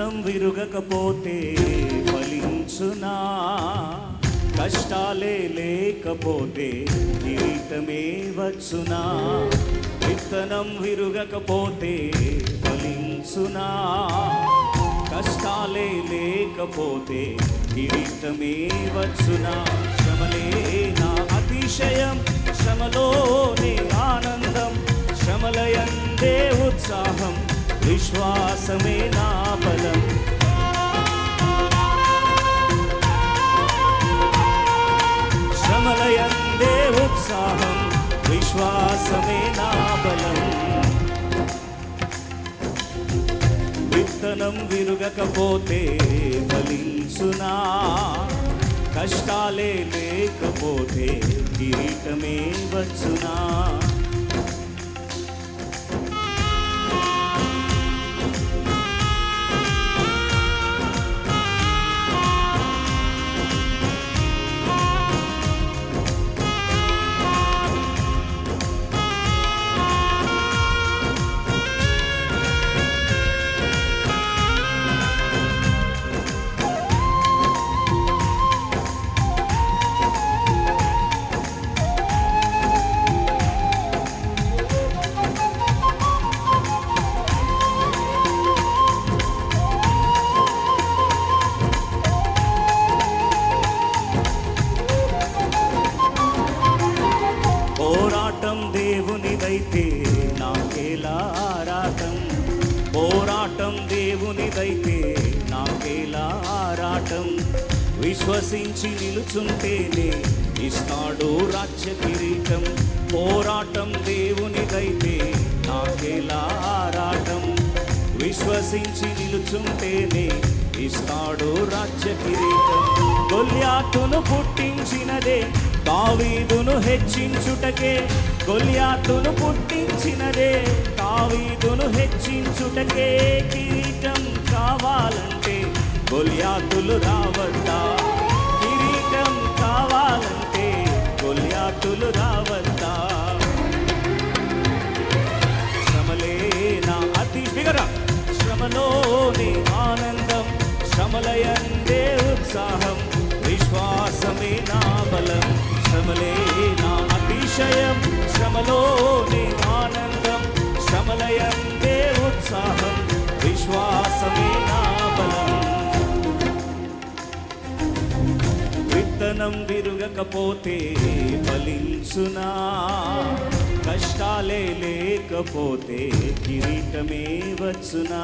విత్తనం విరుగకపోతే ఫలించునా? కష్టాలే లేకపోతే కిరీటమే వచ్చునా? విత్తనం విరుగకపోతే ఫలించునా? కష్టాలే లేకపోతే కిరీటమే వచ్చునా? శ్రమలే నా అతిశయం, శ్రమలోనే ఆనందం, శ్రమలయందే ఉత్సాహం, విశ్వాసమే నా బలం. శ్రమలయందే ఉత్సాహం, విశ్వాసమే నా బలం. విత్తనం విరుగకపోతే ఫలించునా? కష్టాలే లేకపోతే కిరీటమే వచ్చునా? దేవునిదైతే నాకేలా ఆరాటం, పోరాటం దేవునిదైతే నాకేలా ఆరాటం. విశ్వసించి నిలుచుంటేనే ఇస్తాడు రాజ్య కిరీటం. పోరాటం దేవునిదైతే నాకేలా ఆరాటం. విశ్వసించి నిలుచుంటేనే ఇస్తాడు రాజ్య కిరీటం. గొల్యాతును పుట్టించినదే దావీదును హెచ్చించుటకే, గొల్యాతును పుట్టించినదే దావీదును హెచ్చించుటకే. కిరీటం కావాలంటే గొల్యాతులు రావద్దా? కిరీటం కావాలంటే గొల్యాతులు రావద్దా? శ్రమలే నా అతి బిగర, శ్రమలోనే ఆనందం, శ్రమలయందే ఉత్సాహం, విశ్వాసమే నా బలం. శ్రమలే నా అతిశయం, శ్రమలోనే ఆనందం, శ్రమలయందే ఉత్సాహం, విశ్వాసమే నా బలం. విత్తనం విరుగకపోతే ఫలించునా? కష్టాలే లేకపోతే కిరీటమే వచ్చునా?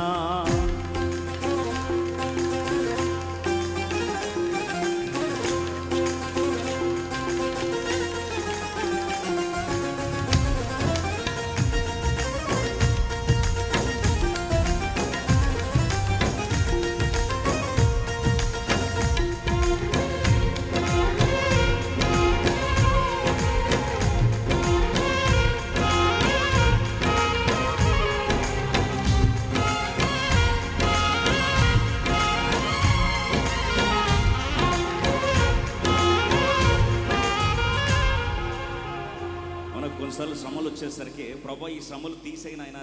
కొన్నిసార్లు శ్రమలు వచ్చేసరికి ప్రభా ఈ శ్రమలు తీసేయనైనా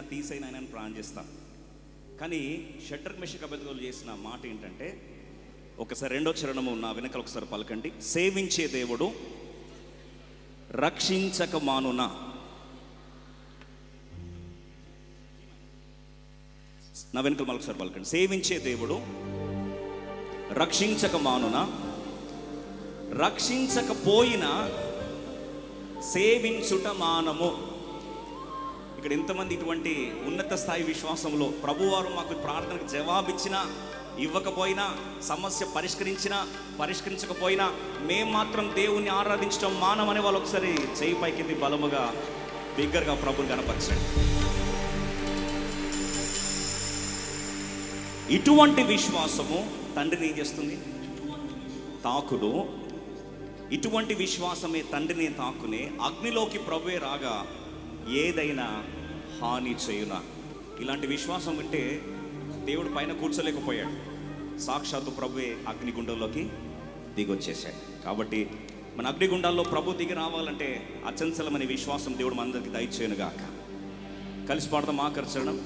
అని ప్రార్థన చేస్తాం. కానీ షడ్రక్ మెషక్ అబేద్నెగోలు చేసిన మాట ఏంటంటే, ఒకసారి రెండో చరణము నా వెనకాల ఒకసారి పలకండి. సేవించే దేవుడు రక్షించక మానునా? నా వెనకాల మరొకసారి పలకండి. సేవించే దేవుడు రక్షించక మానునా? రక్షించకపోయినా సేవించుట మానము. ఇక్కడ ఎంతమంది ఇటువంటి ఉన్నత స్థాయి విశ్వాసంలో ప్రభువారు మాకు ప్రార్థనకు జవాబిచ్చినా ఇవ్వకపోయినా, సమస్య పరిష్కరించకపోయినా మేము మాత్రం దేవుణ్ణి ఆరాధించడం మానమనే వాళ్ళు ఒకసారి చేయి పైకింది బలముగా బిగ్గరగా ప్రభుని కనపరచండి. ఇటువంటి విశ్వాసము తండ్రిని ఏం చేస్తుంది? తాకుడు. ఇటువంటి విశ్వాసమే తండ్రిని తాకునే అగ్నిలోకి ప్రభువే రాగా ఏదైనా హాని చేయునా? ఇలాంటి విశ్వాసం ఉంటే దేవుడు పైన కూర్చోలేకపోయాడు. సాక్షాత్తు ప్రభువే అగ్నిగుండంలోకి దిగొచ్చేసాడు. కాబట్టి మన అగ్నిగుండాల్లో ప్రభు దిగి రావాలంటే అచంచలమనే విశ్వాసం దేవుడు మనందరికి దయచేయునుగాక. కలిసి పాడదాం ఆఖరి చరణం.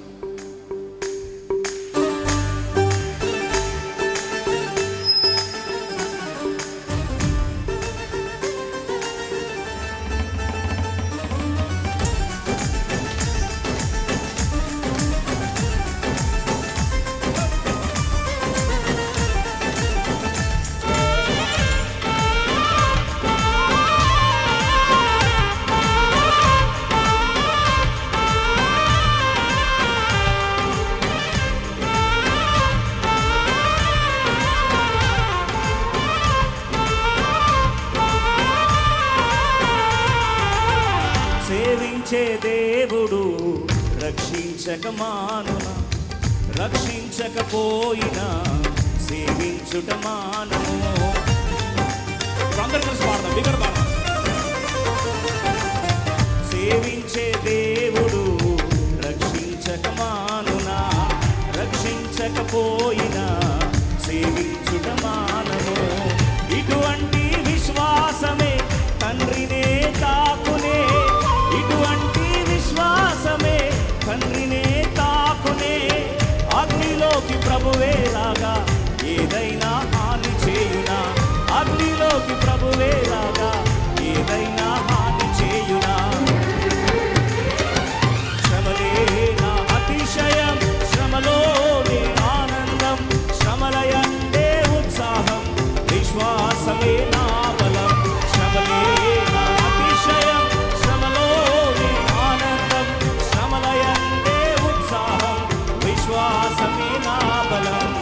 సేవించే దేవుడు రక్షించక మానునా, రక్షించకపోయినా సేవించుట మానము. అందరూ కలిసి పాడదాం, బిగ్గర పాడదాం. సేవించే దేవుడు రక్షించక మానునా, రక్షించకపోయినా సేవించుట మానము. ఇటువంటి విశ్వాసమే తండ్రినే తాకునే, ఇటువంటి విశ్వాసమే తండ్రినే తాకునే. అగ్నిలోకి ప్రభువేలాగా ఏదైనా హాని చేయునా, అగ్నిలోకి ప్రభువేలాగా ఏదైనా హాని చేయునా. శ్రమలే నా అతిశయం, శ్రమలోనే ఆనందం, శ్రమలయందే ఉత్సాహం, విశ్వాసమే నా బలం. శ్రమలే నా అతిశయం, శ్రమలోనే ఆనందం, శ్రమలయందే ఉత్సాహం, విశ్వాసమే నా బలం.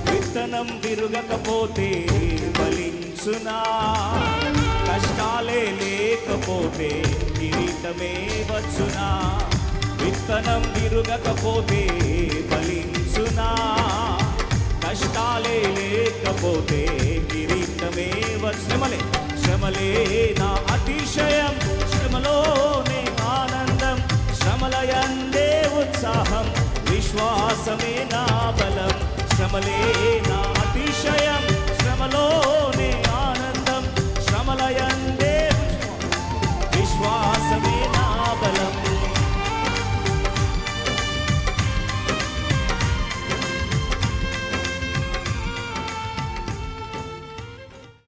విత్తనం విరుగకపోతే ఫలించునా, కష్టాలే లేకపోతే కిరీటమే వచ్చునా. విత్తనం విరుగకపోతే ఫలించునా, కష్టాలే లేకపోతే కిరీటమే వచ్చునే. శ్రమలే నా అతిశయం, శ్రమలోనే ఆనందం, శ్రమలయందే ఉత్సాహం, విశ్వాసమే నా బలం. శ్రమలే నా అతిశయం, శ్రమలోనే